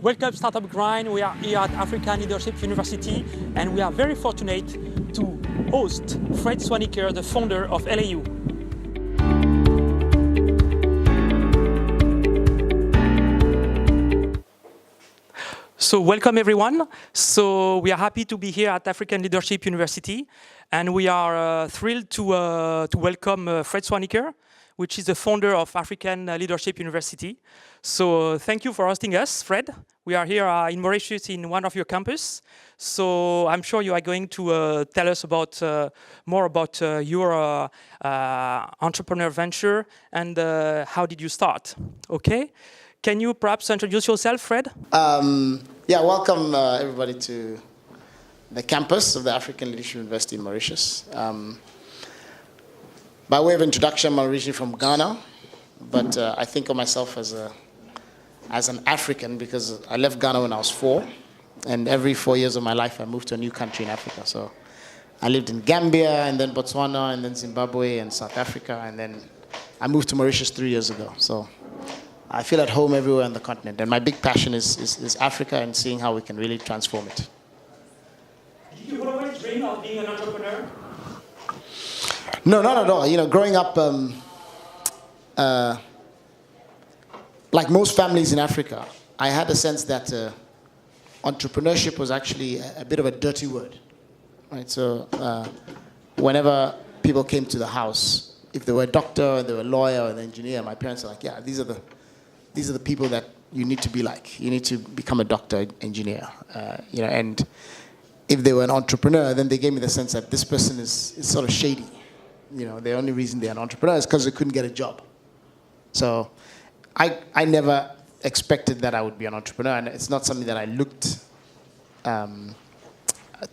Welcome Startup Grind. We are here at African Leadership University and we are very fortunate to host Fred Swaniker, the founder of ALU. So welcome everyone. So we are happy to be here at African Leadership University and we are thrilled to welcome Fred Swaniker, which is the founder of African Leadership University. So thank you for hosting us, Fred. We are here in Mauritius in one of your campus. So I'm sure you are going to tell us about more about your entrepreneur venture and how did you start, okay? Can you perhaps introduce yourself, Fred? Yeah, welcome everybody to the campus of the African Leadership University in Mauritius. By way of introduction, I'm originally from Ghana, but I think of myself as an African because I left Ghana when I was 4, and every 4 years of my life I moved to a new country in Africa. So I lived in Gambia, and then Botswana, and then Zimbabwe, and South Africa, and then I moved to Mauritius 3 years ago. So I feel at home everywhere on the continent, and my big passion is Africa and seeing how we can really transform it. Did you always dream of being an entrepreneur? No, not at all. You know, growing up, like most families in Africa, I had a sense that entrepreneurship was actually a bit of a dirty word, right? So whenever people came to the house, if they were a doctor, they were a lawyer, or an engineer, my parents were like, yeah, these are the people that you need to be like. You need to become a doctor, engineer, you know. And if they were an entrepreneur, then they gave me the sense that this person is sort of shady. You know, the only reason they're an entrepreneur is because they couldn't get a job. So I never expected that I would be an entrepreneur, and it's not something that I looked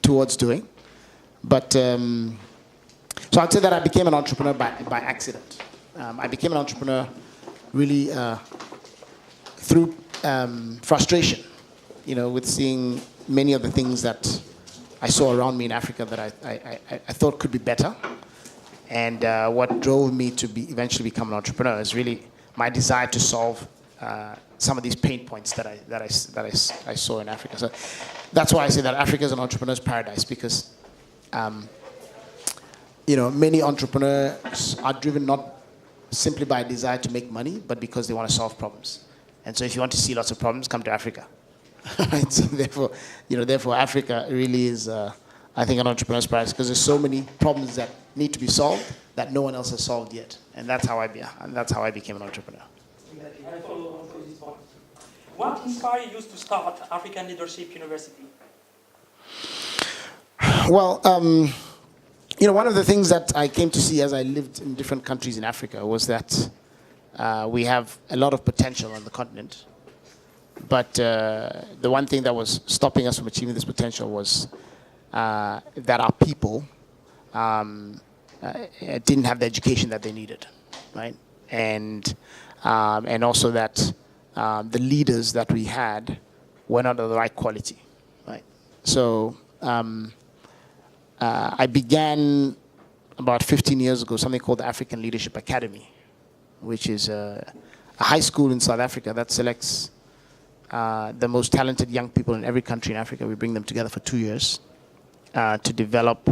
towards doing. But so I'd say that I became an entrepreneur by accident. I became an entrepreneur really through frustration, you know, with seeing many of the things that I saw around me in Africa that I thought could be better. And what drove me to eventually become an entrepreneur is really my desire to solve some of these pain points that I saw in Africa. So that's why I say that Africa is an entrepreneur's paradise, because you know, many entrepreneurs are driven not simply by a desire to make money, but because they want to solve problems. And so if you want to see lots of problems, come to Africa. Right? So therefore, Africa really is, I think, an entrepreneur's paradise, because there's so many problems that need to be solved that no one else has solved yet. And that's how I became an entrepreneur. What inspired you to start African Leadership University? Well, you know, one of the things that I came to see as I lived in different countries in Africa was that we have a lot of potential on the continent. But the one thing that was stopping us from achieving this potential was that our people didn't have the education that they needed, right? And also that the leaders that we had were not of the right quality, right? So I began about 15 years ago something called the African Leadership Academy, which is a high school in South Africa that selects the most talented young people in every country in Africa. We bring them together for 2 years to develop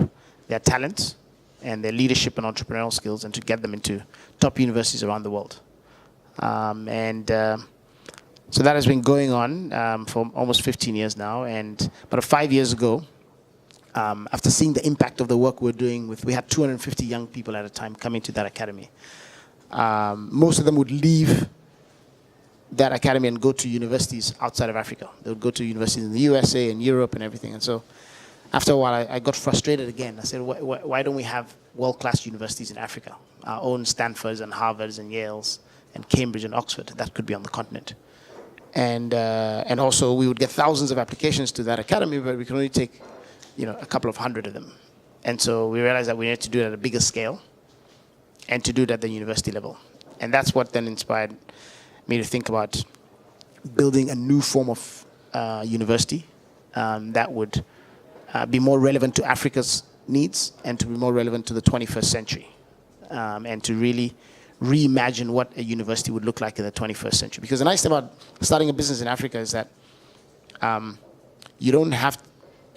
their talents and their leadership and entrepreneurial skills, and to get them into top universities around the world. So that has been going on for almost 15 years now. And about 5 years ago, after seeing the impact of the work we're doing, we had 250 young people at a time coming to that academy. Most of them would leave that academy and go to universities outside of Africa. They would go to universities in the USA and Europe and everything. And so after a while, I got frustrated again. I said, why don't we have world-class universities in Africa? Our own Stanfords and Harvards and Yales and Cambridge and Oxford that could be on the continent. And also we would get thousands of applications to that academy, but we can only take, you know, a couple of hundred of them. And so we realized that we needed to do it at a bigger scale and to do it at the university level. And that's what then inspired me to think about building a new form of university that would be more relevant to Africa's needs and to be more relevant to the 21st century, and to really reimagine what a university would look like in the 21st century. Because the nice thing about starting a business in Africa is that you don't have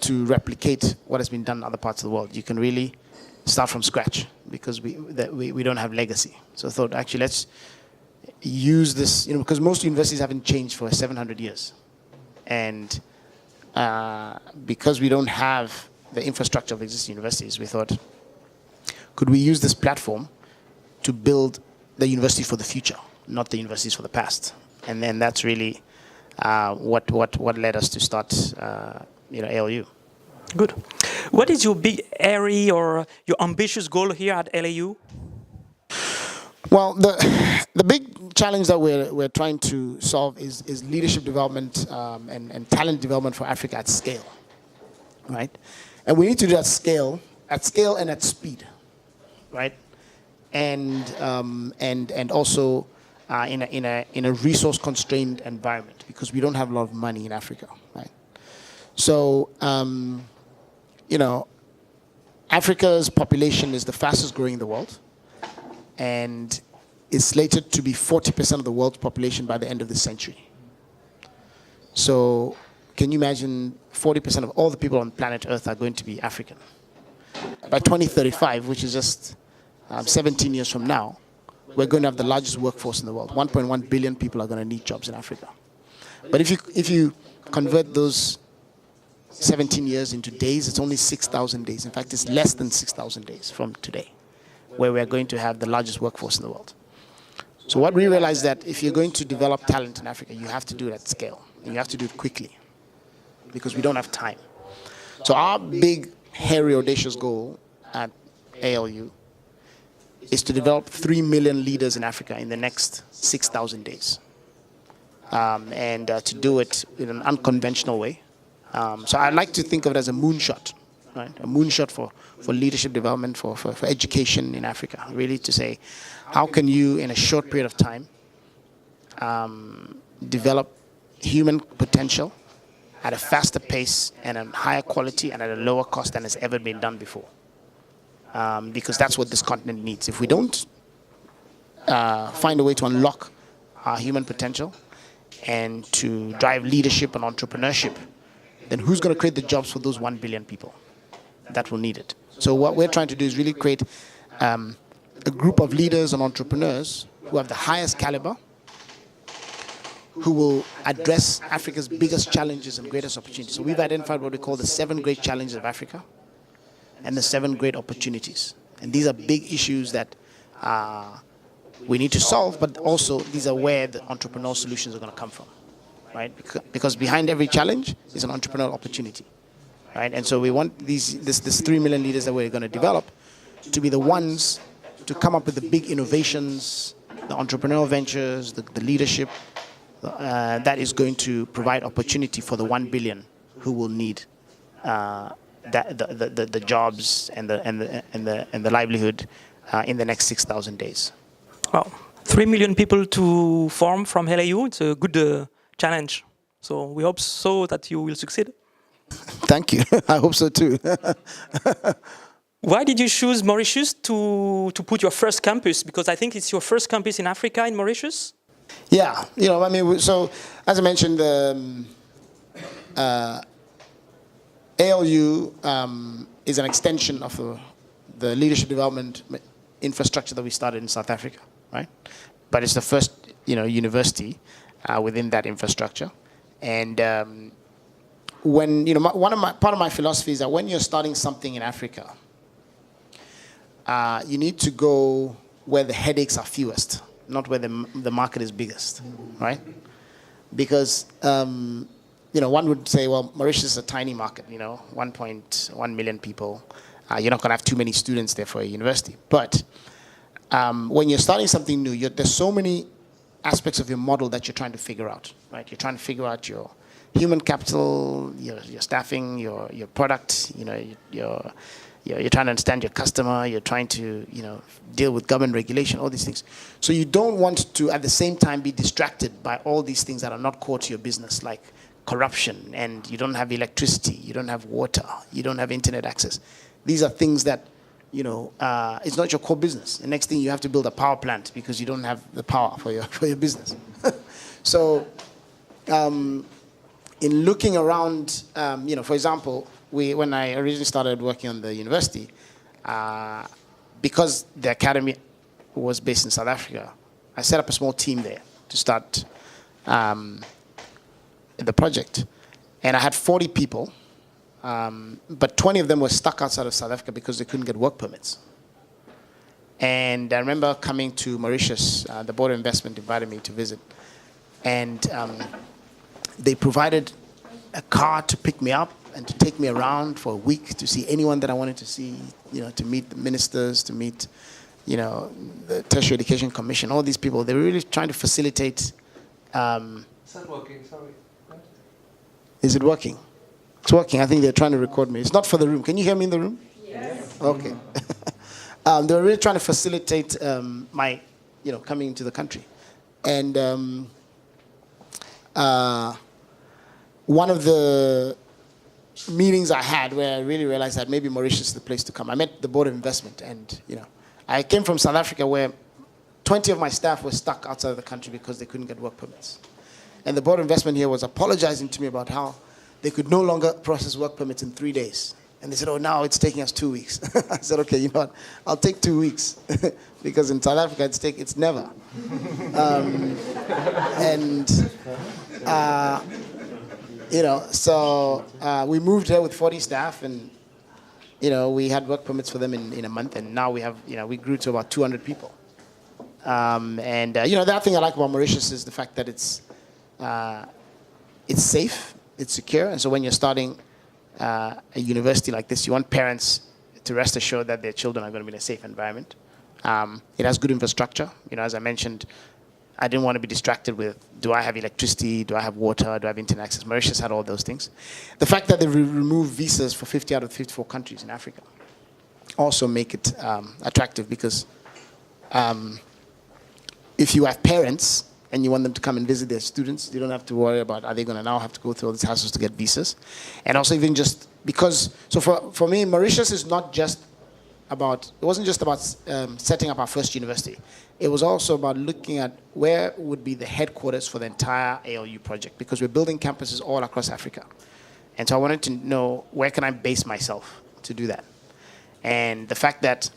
to replicate what has been done in other parts of the world. You can really start from scratch because we don't have legacy. So I thought, actually, let's use this, because most universities haven't changed for 700 years. And because we don't have the infrastructure of existing universities, we thought, could we use this platform to build the university for the future, not the universities for the past? And then that's really what led us to start ALU. Good. What is your big area or your ambitious goal here at ALU? Well, the big challenge that we're trying to solve is leadership development and talent development for Africa at scale, right? And we need to do that at scale and at speed, right? And also in a resource constrained environment, because we don't have a lot of money in Africa, right? So Africa's population is the fastest growing in the world, and is slated to be 40% of the world's population by the end of this century. So can you imagine 40% of all the people on planet Earth are going to be African? By 2035, which is just 17 years from now, we're going to have the largest workforce in the world. 1.1 billion people are going to need jobs in Africa. But if you convert those 17 years into days, it's only 6,000 days. In fact, it's less than 6,000 days from today, where we're going to have the largest workforce in the world. So what we realized that if you're going to develop talent in Africa, you have to do it at scale. And you have to do it quickly, because we don't have time. So our big, hairy, audacious goal at ALU is to develop 3 million leaders in Africa in the next 6,000 days. And to do it in an unconventional way. So I like to think of it as a moonshot, right? A moonshot for leadership development, for education in Africa. Really to say, how can you, in a short period of time, develop human potential at a faster pace and a higher quality and at a lower cost than has ever been done before? Because that's what this continent needs. If we don't find a way to unlock our human potential and to drive leadership and entrepreneurship, then who's going to create the jobs for those 1 billion people that will need it? So what we're trying to do is really create a group of leaders and entrepreneurs who have the highest caliber, who will address Africa's biggest challenges and greatest opportunities. So we've identified what we call the 7 great challenges of Africa and the 7 great opportunities. And these are big issues that we need to solve, but also these are where the entrepreneurial solutions are going to come from, right? Because behind every challenge is an entrepreneurial opportunity, right? And so we want this 3 million leaders that we're going to develop to be the ones to come up with the big innovations, the entrepreneurial ventures, the leadership that is going to provide opportunity for the 1 billion who will need the jobs and the livelihood in the next 6,000 days. Wow, 3 million people to form from ALU. It's a good challenge. So we hope so that you will succeed. Thank you. I hope so too. Why did you choose Mauritius to put your first campus? Because I think it's your first campus in Africa, in Mauritius. Yeah, so as I mentioned, ALU is an extension of the leadership development infrastructure that we started in South Africa, right? But it's the first, university within that infrastructure. And when, part of my philosophy is that when you're starting something in Africa, you need to go where the headaches are fewest, not where the market is biggest, right? Because, one would say, well, Mauritius is a tiny market, 1.1 million people. You're not going to have too many students there for a university. But when you're starting something new, there's so many aspects of your model that you're trying to figure out, right? You're trying to figure out your human capital, your staffing, your product, you're trying to understand your customer, you're trying to, deal with government regulation, all these things. So you don't want to, at the same time, be distracted by all these things that are not core to your business, like corruption, and you don't have electricity, you don't have water, you don't have internet access. These are things that, it's not your core business. The next thing, you have to build a power plant because you don't have the power for your business. So in looking around, for example, when I originally started working on the university, because the academy was based in South Africa, I set up a small team there to start the project. And I had 40 people, but 20 of them were stuck outside of South Africa because they couldn't get work permits. And I remember coming to Mauritius, the Board of Investment invited me to visit. And they provided a car to pick me up and to take me around for a week to see anyone that I wanted to see, to meet the ministers, to meet, the Tertiary Education Commission, all these people. They were really trying to facilitate. It's not working, sorry. Is it working? It's working. I think they're trying to record me. It's not for the room. Can you hear me in the room? Yes. Okay. They were really trying to facilitate my, coming into the country. And one of the meetings I had where I really realized that maybe Mauritius is the place to come. I met the Board of Investment, and I came from South Africa where 20 of my staff were stuck outside of the country because they couldn't get work permits. And the Board of Investment here was apologizing to me about how they could no longer process work permits in 3 days. And they said, oh, now it's taking us 2 weeks. I said, okay, you know what? I'll take 2 weeks because in South Africa it's never. So we moved here with 40 staff, and we had work permits for them in a month, and now we have we grew to about 200 people. The other thing I like about Mauritius is the fact that it's safe, it's secure, and so when you're starting a university like this, you want parents to rest assured that their children are going to be in a safe environment. It has good infrastructure. As I mentioned, I didn't want to be distracted with, do I have electricity, do I have water, do I have internet access? Mauritius had all those things. The fact that they removed visas for 50 out of 54 countries in Africa also make it attractive, because if you have parents and you want them to come and visit their students, you don't have to worry about, are they going to now have to go through all these hassles to get visas? And also even just because, so for me, Mauritius is not just about, it wasn't just about setting up our first university. It was also about looking at where would be the headquarters for the entire ALU project, because we're building campuses all across Africa. And so I wanted to know, where can I base myself to do that? And the fact that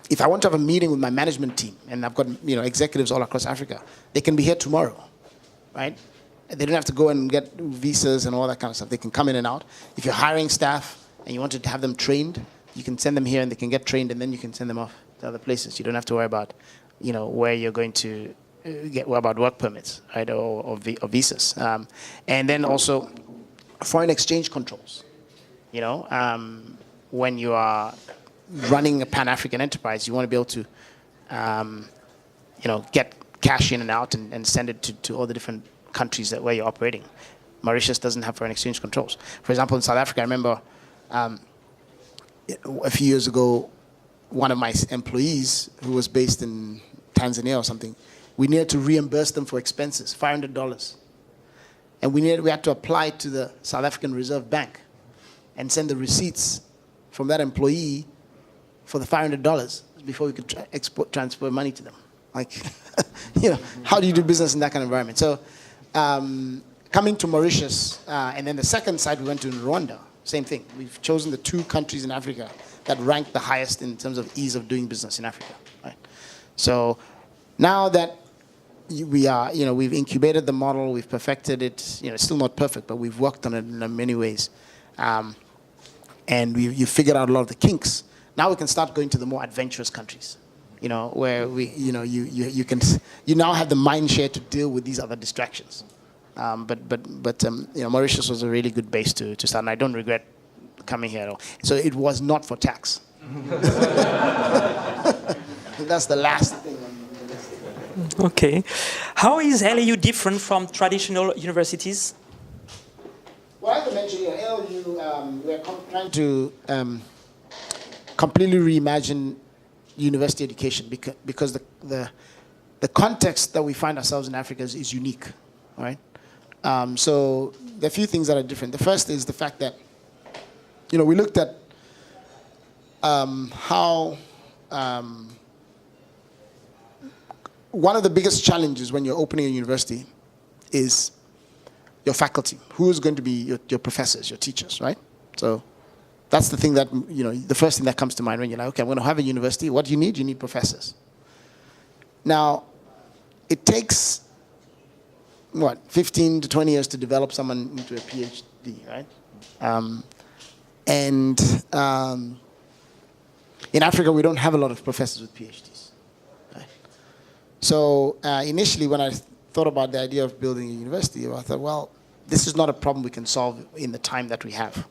if I want to have a meeting with my management team, and I've got executives all across Africa, they can be here tomorrow, right? They don't have to go and get visas and all that kind of stuff. They can come in and out. If you're hiring staff and you wanted to have them trained, you can send them here and they can get trained, and then you can send them off to other places. You don't have to worry about, where you're going to worry about work permits, right, or visas. And then also foreign exchange controls. When you are running a Pan-African enterprise, you want to be able to, get cash in and out and send it to all the different countries where you're operating. Mauritius doesn't have foreign exchange controls. For example, in South Africa, I remember a few years ago, one of my employees who was based in Tanzania or something, we needed to reimburse them for expenses, $500. And we had to apply to the South African Reserve Bank and send the receipts from that employee for the $500 before we could transfer money to them. Like, how do you do business in that kind of environment? So coming to Mauritius, and then the second side we went to Rwanda, same thing. We've chosen the 2 countries in Africa that rank the highest in terms of ease of doing business in Africa. Right? So now that we are, we've incubated the model, we've perfected it. It's still not perfect, but we've worked on it in many ways. And you figured out a lot of the kinks. Now we can start going to the more adventurous countries, where you now have the mind share to deal with these other distractions. But Mauritius was a really good base to start, and I don't regret coming here at all. So it was not for tax. That's the last thing. Okay. How is ALU different from traditional universities? Well, as I mentioned, ALU, we're trying to completely reimagine university education because the context that we find ourselves in Africa is unique, right? So there are a few things that are different. The first is the fact that, we looked at how one of the biggest challenges when you're opening a university is your faculty. Who's going to be your professors, your teachers, right? So that's the thing that, the first thing that comes to mind when you're like, okay, I'm going to have a university. What do you need? You need professors. Now, it takes, 15 to 20 years to develop someone into a PhD, right? In Africa, we don't have a lot of professors with PhDs. Right? So initially, when I thought about the idea of building a university, I thought, well, this is not a problem we can solve in the time that we have.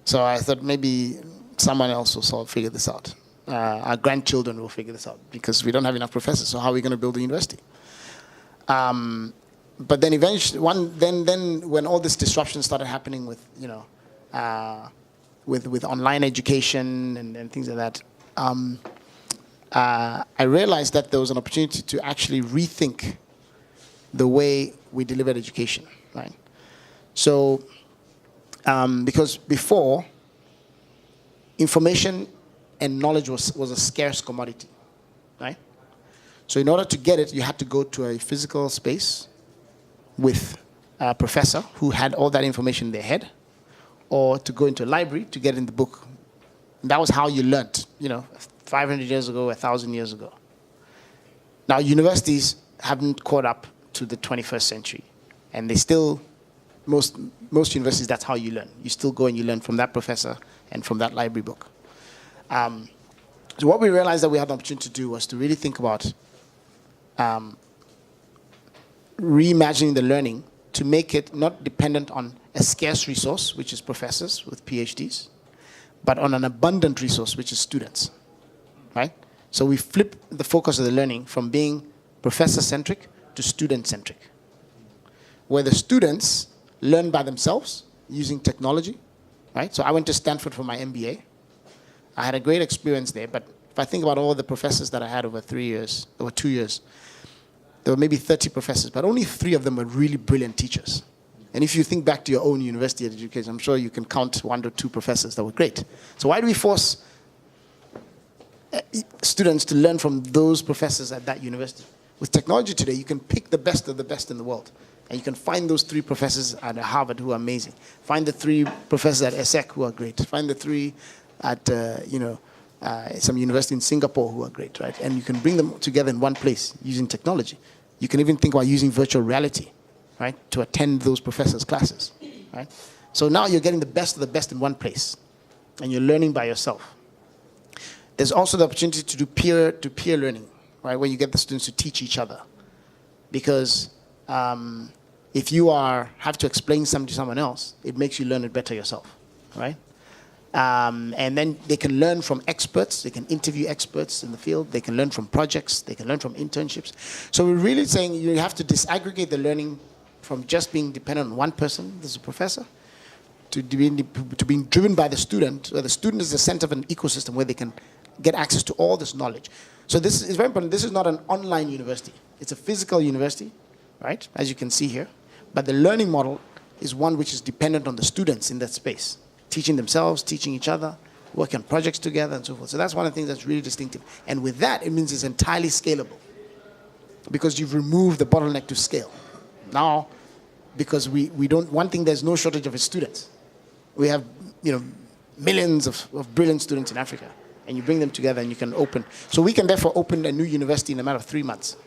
So I thought maybe someone else will figure this out. Our grandchildren will figure this out because we don't have enough professors. So how are we going to build a university? But then eventually, then when all this disruption started happening with, with online education and things like that, I realized that there was an opportunity to actually rethink the way we delivered education, right? So, because before, information and knowledge was a scarce commodity, right? So in order to get it, you had to go to a physical space with a professor who had all that information in their head, or to go into a library to get in the book. And that was how you learned, 500 years ago, 1,000 years ago. Now, universities haven't caught up to the 21st century. And they still, most universities, that's how you learn. You still go and you learn from that professor and from that library book. So what we realized that we had an opportunity to do was to really think about reimagining the learning to make it not dependent on a scarce resource, which is professors with PhDs, but on an abundant resource, which is students, right? So we flip the focus of the learning from being professor-centric to student-centric, where the students learn by themselves using technology, right? So I went to Stanford for my MBA. I had a great experience there, but if I think about all the professors that I had over 2 years, there were maybe 30 professors, but only 3 of them were really brilliant teachers. And if you think back to your own university education, I'm sure you can count 1 or 2 professors that were great. So why do we force students to learn from those professors at that university? With technology today, you can pick the best of the best in the world. And you can find those 3 professors at Harvard who are amazing. Find the 3 professors at ESSEC who are great. Find the 3 at, some university in Singapore who are great, right? And you can bring them together in one place using technology. You can even think about using virtual reality, right, to attend those professors' classes, right? So now you're getting the best of the best in one place, and you're learning by yourself. There's also the opportunity to do peer-to-peer learning, right, where you get the students to teach each other. Because if you have to explain something to someone else, it makes you learn it better yourself, right? And then they can learn from experts. They can interview experts in the field. They can learn from projects. They can learn from internships. So we're really saying you have to disaggregate the learning from just being dependent on one person, this is a professor, to being driven by the student, where the student is the center of an ecosystem where they can get access to all this knowledge. So this is very important. This is not an online university. It's a physical university, right, as you can see here. But the learning model is one which is dependent on the students in that space, teaching themselves, teaching each other, working on projects together, and so forth. So that's one of the things that's really distinctive. And with that, it means it's entirely scalable, because you've removed the bottleneck to scale. Now, because we don't, one thing, there's no shortage of students. We have, millions of brilliant students in Africa, and you bring them together and you can open. So we can therefore open a new university in a matter of 3 months.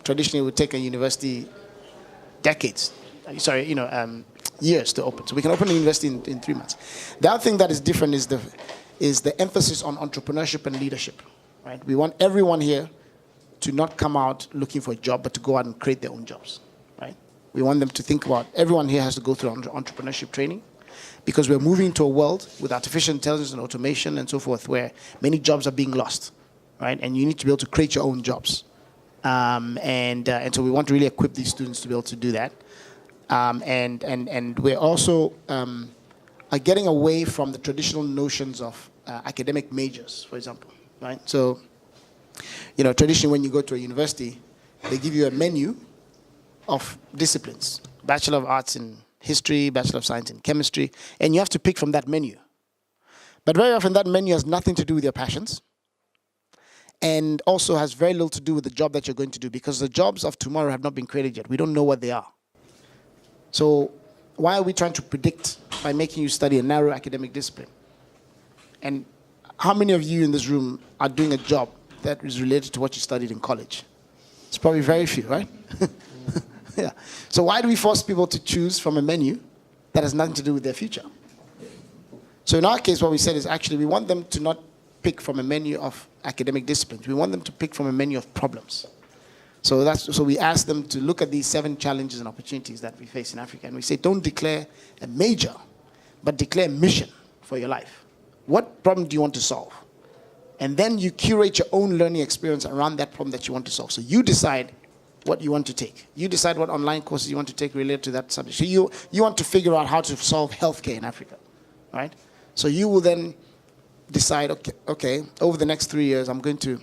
Traditionally it would take a university decades. Years to open. So we can open a university in 3 months. The other thing that is different is the emphasis on entrepreneurship and leadership, right? We want everyone here to not come out looking for a job, but to go out and create their own jobs, right? We want them to think about, everyone here has to go through entrepreneurship training, because we're moving into a world with artificial intelligence and automation and so forth, where many jobs are being lost, right? And you need to be able to create your own jobs. And so we want to really equip these students to be able to do that. And we're also are getting away from the traditional notions of academic majors, for example, right? So, traditionally when you go to a university, they give you a menu of disciplines: Bachelor of Arts in History, Bachelor of Science in Chemistry, and you have to pick from that menu. But very often that menu has nothing to do with your passions, and also has very little to do with the job that you're going to do, because the jobs of tomorrow have not been created yet. We don't know what they are. So why are we trying to predict by making you study a narrow academic discipline? And how many of you in this room are doing a job that is related to what you studied in college? It's probably very few, right? Yeah. So why do we force people to choose from a menu that has nothing to do with their future? So in our case, what we said is actually we want them to not pick from a menu of academic disciplines. We want them to pick from a menu of problems. So we ask them to look at these 7 challenges and opportunities that we face in Africa. And we say, don't declare a major, but declare a mission for your life. What problem do you want to solve? And then you curate your own learning experience around that problem that you want to solve. So you decide what you want to take. You decide what online courses you want to take related to that subject. So you want to figure out how to solve healthcare in Africa, right? So you will then decide, okay, over the next 3 years, I'm going to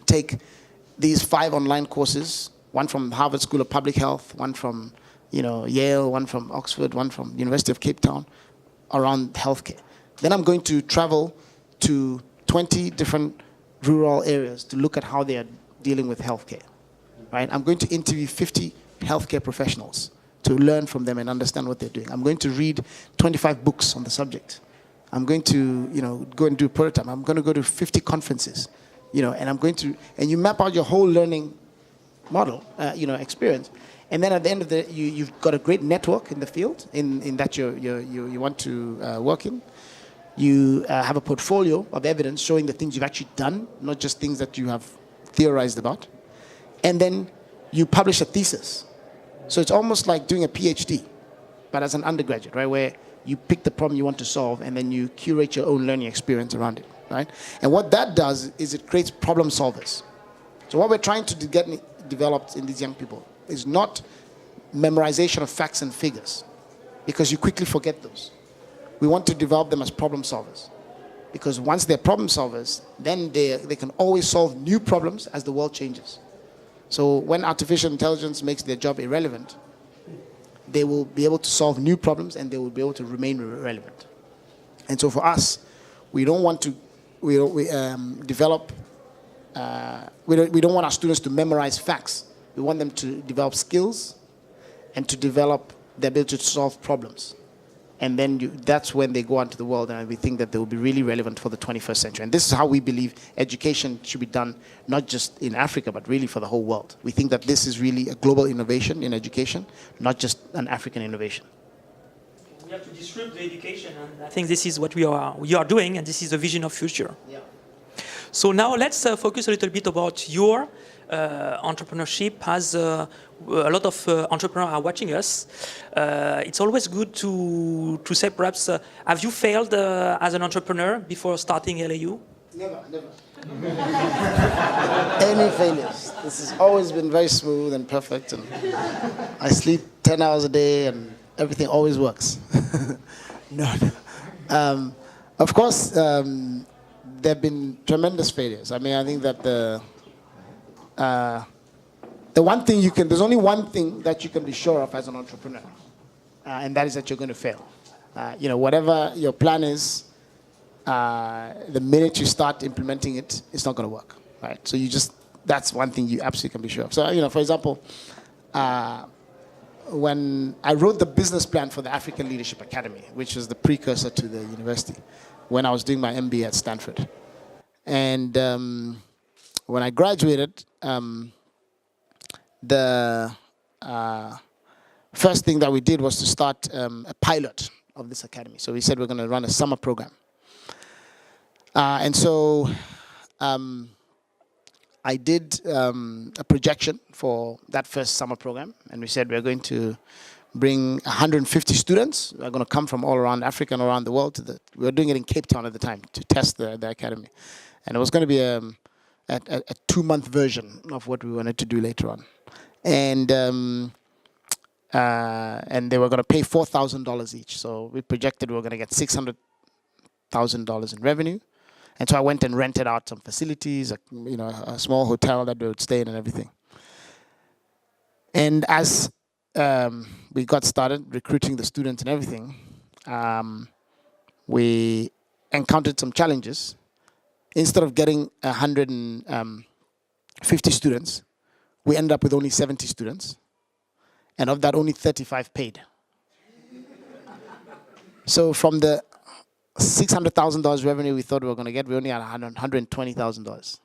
take these 5 online courses, one from Harvard School of Public Health, one from Yale, one from Oxford, one from University of Cape Town, around healthcare. Then I'm going to travel to 20 different rural areas to look at how they are dealing with healthcare. Right? I'm going to interview 50 healthcare professionals to learn from them and understand what they're doing. I'm going to read 25 books on the subject. I'm going to, go and do a prototype. I'm going to go to 50 conferences, and I'm going to, and you map out your whole learning model, experience. And then at the end of you've got a great network in the field in that you want to work in. You have a portfolio of evidence showing the things you've actually done, not just things that you have theorized about. And then you publish a thesis. So it's almost like doing a PhD, but as an undergraduate, right? Where you pick the problem you want to solve and then you curate your own learning experience around it, right? And what that does is it creates problem solvers. So what we're trying to get developed in these young people is not memorization of facts and figures, because you quickly forget those. We want to develop them as problem solvers, because once they're problem solvers, then they can always solve new problems as the world changes. So when artificial intelligence makes their job irrelevant, they will be able to solve new problems and they will be able to remain relevant. And so for us, we don't want to develop. We don't want our students to memorize facts. We want them to develop skills and to develop the ability to solve problems. And then that's when they go out to the world, and we think that they will be really relevant for the 21st century. And this is how we believe education should be done, not just in Africa, but really for the whole world. We think that this is really a global innovation in education, not just an African innovation. We have to disrupt the education, and I think this is what we are doing, and this is the vision of future. Yeah. So now let's focus a little bit about your entrepreneurship. As a lot of entrepreneurs are watching us, it's always good to say, perhaps, have you failed as an entrepreneur before starting ALU? Never. Any failures. This has always been very smooth and perfect, and I sleep 10 hours a day, and everything always works. No. Of course, there have been tremendous failures. I mean, I think that the one thing there's only one thing that you can be sure of as an entrepreneur, and that is that you're going to fail. Whatever your plan is, the minute you start implementing it, it's not going to work, right? So that's one thing you absolutely can be sure of. So, for example, when I wrote the business plan for the African Leadership Academy, which was the precursor to the university, when I was doing my MBA at Stanford. And when I graduated, the first thing that we did was to start a pilot of this academy. So we said we're going to run a summer program. And so I did a projection for that first summer program. And we said we're going to bring 150 students who are going to come from all around Africa and around the world. We were doing it in Cape Town at the time to test the academy. And it was going to be a 2-month version of what we wanted to do later on. And they were going to pay $4,000 each. So we projected we were going to get $600,000 in revenue. And so I went and rented out some facilities, a small hotel that they would stay in and everything. And as we got started recruiting the students and everything, we encountered some challenges. instead of getting 150 students, we ended up with only 70 students. And of that, only 35 paid. So from the $600,000 revenue we thought we were going to get, we only had $120,000.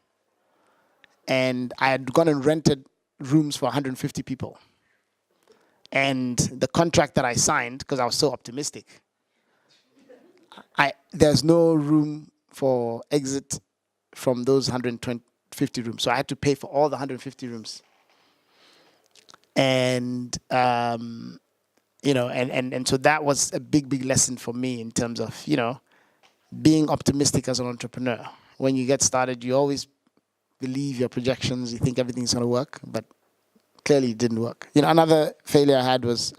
And I had gone and rented rooms for 150 people. And the contract that I signed, because I was so optimistic, there's no room for exit from those 150 rooms. So I had to pay for all the 150 rooms. And and so that was a big lesson for me in terms of, being optimistic as an entrepreneur. When you get started, you always believe your projections, you think everything's going to work, but clearly it didn't work. Another failure I had was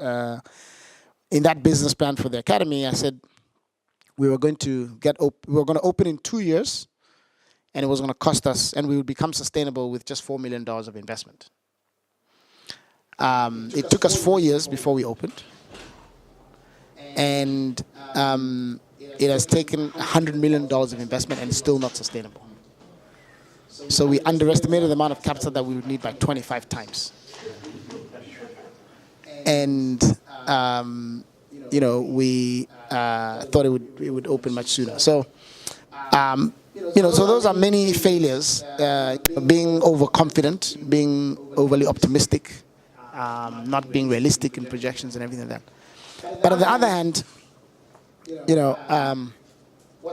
in that business plan for the academy. I said we were going to open in 2 years, and it was going to cost us, and we would become sustainable with just $4 million of investment. It took us 4 years before we opened, and it has taken $100 million of investment, and it's still not sustainable. So we underestimated the amount of capital that we would need by 25 times. And we thought it would open much sooner. So so those are many failures. Being overconfident, being overly optimistic, not being realistic in projections and everything like that. But on the other hand,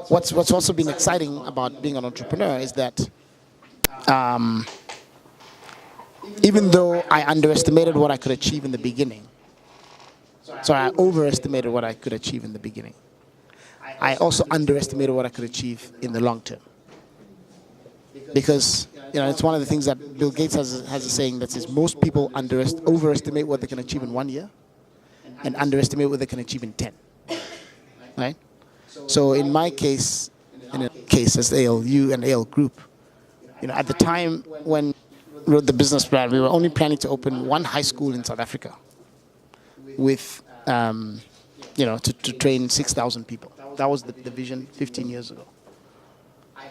what's also been exciting about being an entrepreneur is that even though I underestimated what I could achieve in the beginning, so I overestimated what I could achieve in the beginning, I also underestimated what I could achieve in the long term. Because it's one of the things that Bill Gates has a saying that says most people overestimate what they can achieve in 1 year and underestimate what they can achieve in 10. Right? So in my case, in a case as ALU and AL Group, at the time when we wrote the business plan, we were only planning to open one high school in South Africa with, to train 6,000 people. That was the vision 15 years ago.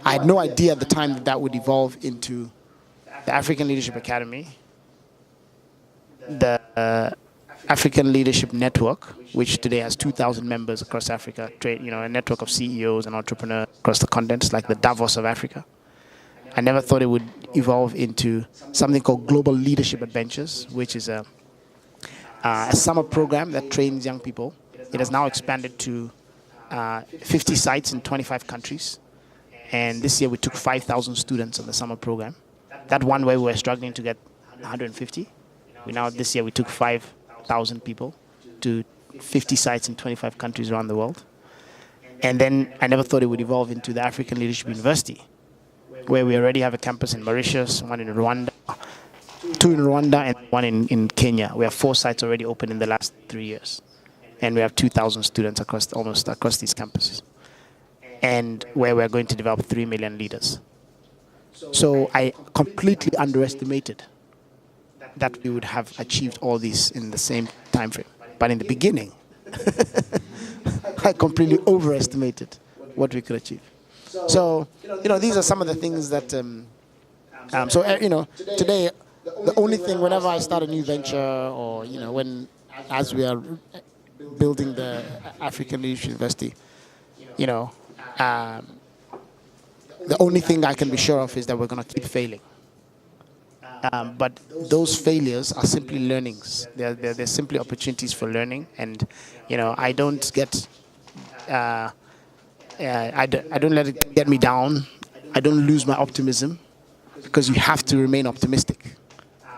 I had no idea at the time that would evolve into the African Leadership Academy, the African Leadership Network, which today has 2,000 members across Africa, a network of CEOs and entrepreneurs across the continent, like the Davos of Africa. I never thought it would evolve into something called Global Leadership Adventures, which is a summer program that trains young people. It has now expanded to 50 sites in 25 countries. And this year we took 5,000 students on the summer program. That one way we were struggling to get 150. This year we took 5,000 people to 50 sites in 25 countries around the world. And then I never thought it would evolve into the African Leadership University, where we already have a campus in Mauritius, one in Rwanda, 2 in Rwanda, and 1 in Kenya. We have 4 sites already open in the last 3 years. And we have 2,000 students across these campuses. And where we're going to develop 3 million leaders. So I completely underestimated that we would have achieved all this in the same time frame. But in the beginning, I completely overestimated what we could achieve. So, these are some of the things that, today, the only thing, whenever I start a new venture or, as we are building the African Leadership University, the only thing I can be sure of is that we're going to keep failing. But those failures are simply learnings. They're simply opportunities for learning. And, I don't get, I don't let it get me down. I don't lose my optimism, because you have to remain optimistic.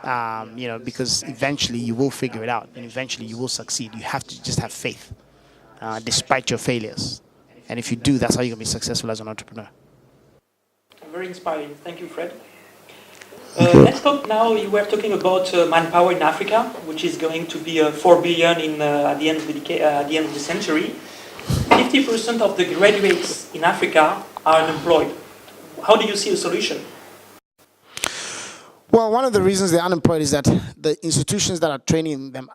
Because eventually you will figure it out and eventually you will succeed. You have to just have faith, despite your failures. And if you do, that's how you're going to be successful as an entrepreneur. Very inspiring. Thank you, Fred. Let's talk now. You were talking about manpower in Africa, which is going to be 4 billion at the end of the century. 50% of the graduates in Africa are unemployed. How do you see a solution? Well, one of the reasons they're unemployed is that the institutions that are training them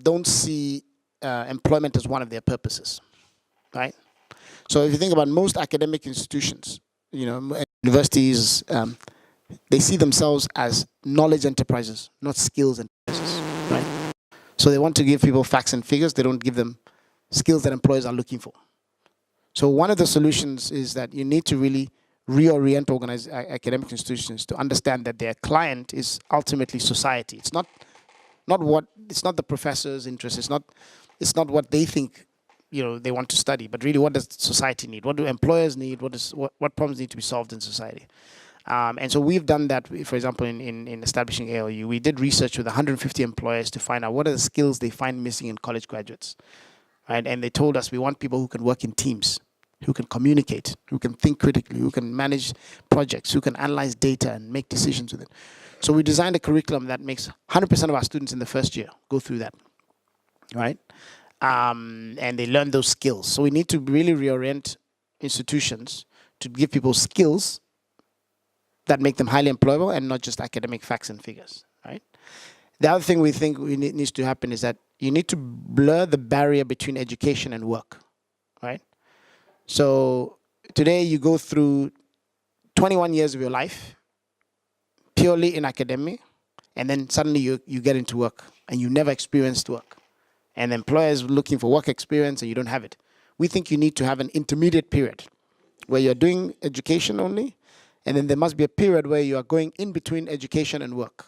don't see employment as one of their purposes, right? So if you think about most academic institutions, universities, they see themselves as knowledge enterprises, not skills enterprises, right? So they want to give people facts and figures. They don't give them skills that employers are looking for. So one of the solutions is that you need to really reorient organized academic institutions to understand that their client is ultimately society. It's not the professor's interest. It's not what they think they want to study, but really what does society need? What do employers need? What problems need to be solved in society? And so we've done that, for example, in establishing ALU. We did research with 150 employers to find out what are the skills they find missing in college graduates, right? And they told us we want people who can work in teams, who can communicate, who can think critically, who can manage projects, who can analyze data and make decisions with it. So we designed a curriculum that makes 100% of our students in the first year go through that, right? And they learn those skills. So we need to really reorient institutions to give people skills that make them highly employable and not just academic facts and figures, right? The other thing we think needs to happen is that you need to blur the barrier between education and work, right? So today you go through 21 years of your life purely in academia, and then suddenly you get into work and you never experienced work. And employers looking for work experience and you don't have it. We think you need to have an intermediate period where you're doing education only, and then there must be a period where you are going in between education and work,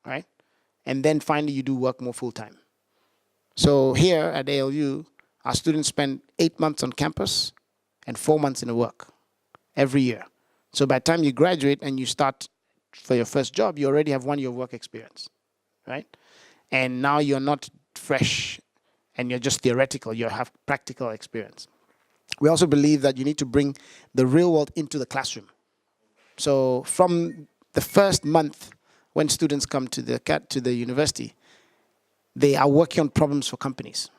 right? And then finally you do work more full-time. So here at ALU, our students spend 8 months on campus and 4 months in work every year. So by the time you graduate and you start for your first job, you already have 1 year of work experience, right? And now you're not fresh and you're just theoretical, you have practical experience. We also believe that you need to bring the real world into the classroom. So from the first month when students come to the university, they are working on problems for companies.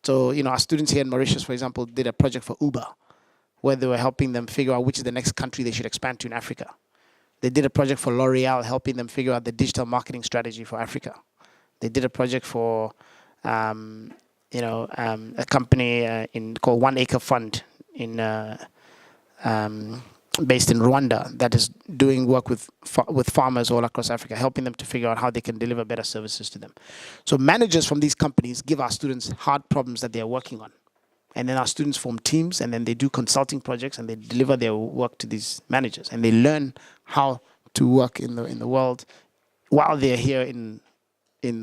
So, our students here in Mauritius, for example, did a project for Uber, where they were helping them figure out which is the next country they should expand to in Africa. They did a project for L'Oreal, helping them figure out the digital marketing strategy for Africa. They did a project for, a company called 1 Acre Fund based in Rwanda that is doing work with farmers all across Africa, helping them to figure out how they can deliver better services to them. So managers from these companies give our students hard problems that they are working on. And then our students form teams, and then they do consulting projects, and they deliver their work to these managers. And they learn how to work in the world while they're here in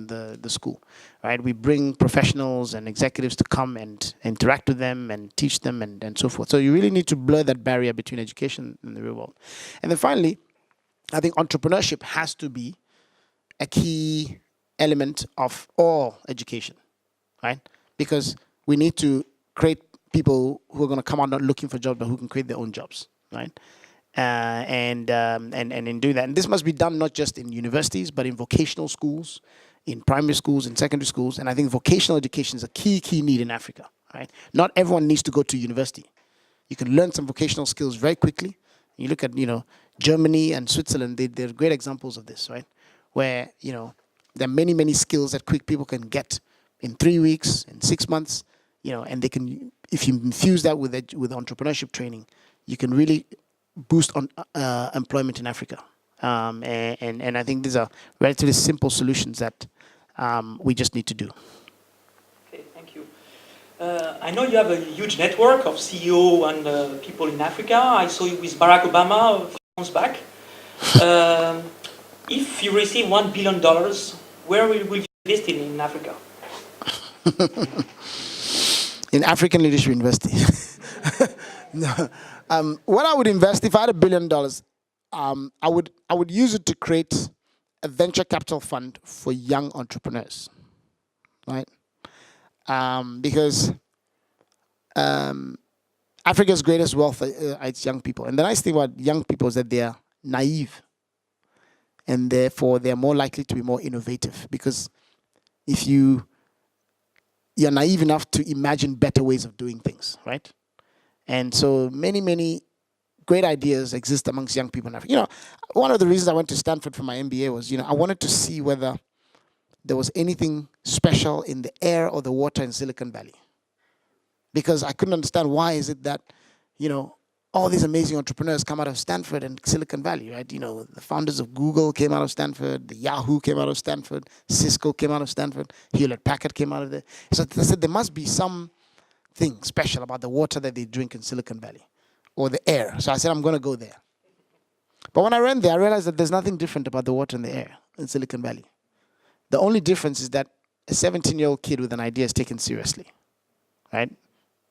the school, right? We bring professionals and executives to come and interact with them and teach them and so forth. So you really need to blur that barrier between education and the real world. And then finally, I think entrepreneurship has to be a key element of all education, right? Because we need to create people who are going to come out not looking for jobs, but who can create their own jobs, right? And in doing that, and this must be done not just in universities, but in vocational schools, in primary schools, in secondary schools. And I think vocational education is a key need in Africa, right? Not everyone needs to go to university. You can learn some vocational skills very quickly. You look at, Germany and Switzerland, they're great examples of this, right? Where, there are many skills that quick people can get in 3 weeks, in 6 months, and they can, if you infuse that with entrepreneurship training, you can really boost on employment in Africa. And I think these are relatively simple solutions that we just need to do. Okay, thank you. I know you have a huge network of CEO and people in Africa. I saw you with Barack Obama a few months back. If you receive $1 billion, where will you invest in Africa? In African Leadership University. No. What I would invest if I had $1 billion, I would use it to create a venture capital fund for young entrepreneurs, right? Because Africa's greatest wealth are its young people. And the nice thing about young people is that they are naive. And therefore, they're more likely to be more innovative. Because if you're naive enough to imagine better ways of doing things, right? And so many great ideas exist amongst young people in Africa. One of the reasons I went to Stanford for my MBA was, I wanted to see whether there was anything special in the air or the water in Silicon Valley. Because I couldn't understand why is it that, all these amazing entrepreneurs come out of Stanford and Silicon Valley, right? You know, the founders of Google came out of Stanford, the Yahoo came out of Stanford, Cisco came out of Stanford, Hewlett-Packard came out of there. So I said there must be something special about the water that they drink in Silicon Valley or the air. So I said, I'm going to go there. But when I ran there, I realized that there's nothing different about the water and the air in Silicon Valley. The only difference is that a 17-year-old kid with an idea is taken seriously, right?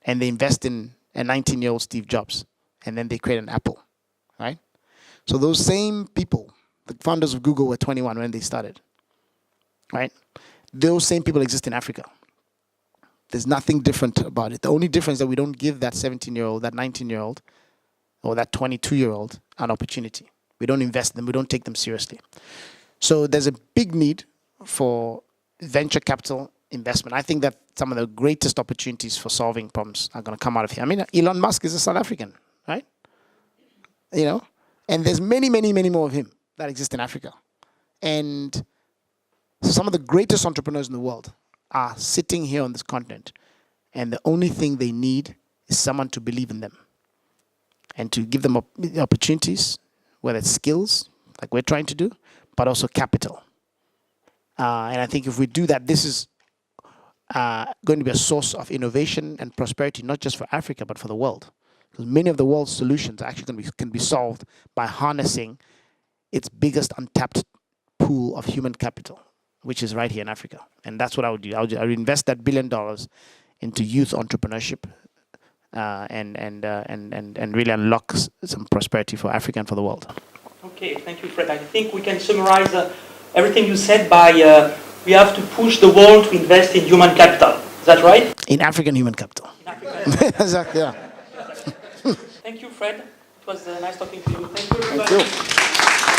And they invest in a 19-year-old Steve Jobs. And then they create an Apple, right? So those same people, the founders of Google were 21 when they started, right? Those same people exist in Africa. There's nothing different about it. The only difference is that we don't give that 17-year-old, that 19-year-old, or that 22-year-old an opportunity. We don't invest in them. We don't take them seriously. So there's a big need for venture capital investment. I think that some of the greatest opportunities for solving problems are going to come out of here. I mean, Elon Musk is a South African, right? You know, and there's many, many, many more of him that exist in Africa. And so some of the greatest entrepreneurs in the world are sitting here on this continent. And the only thing they need is someone to believe in them and to give them opportunities, whether it's skills, like we're trying to do, but also capital. And I think if we do that, this is going to be a source of innovation and prosperity, not just for Africa, but for the world. Because many of the world's solutions are actually can be solved by harnessing its biggest untapped pool of human capital, which is right here in Africa. And that's what I would do. I would invest that $1 billion into youth entrepreneurship and really unlock some prosperity for Africa and for the world. Okay, thank you, Fred. I think we can summarize everything you said by we have to push the world to invest in human capital. Is that right? In African human capital. In African. Exactly, yeah. Thank you, Fred. It was nice talking to you. Thank you, everybody. Thank you.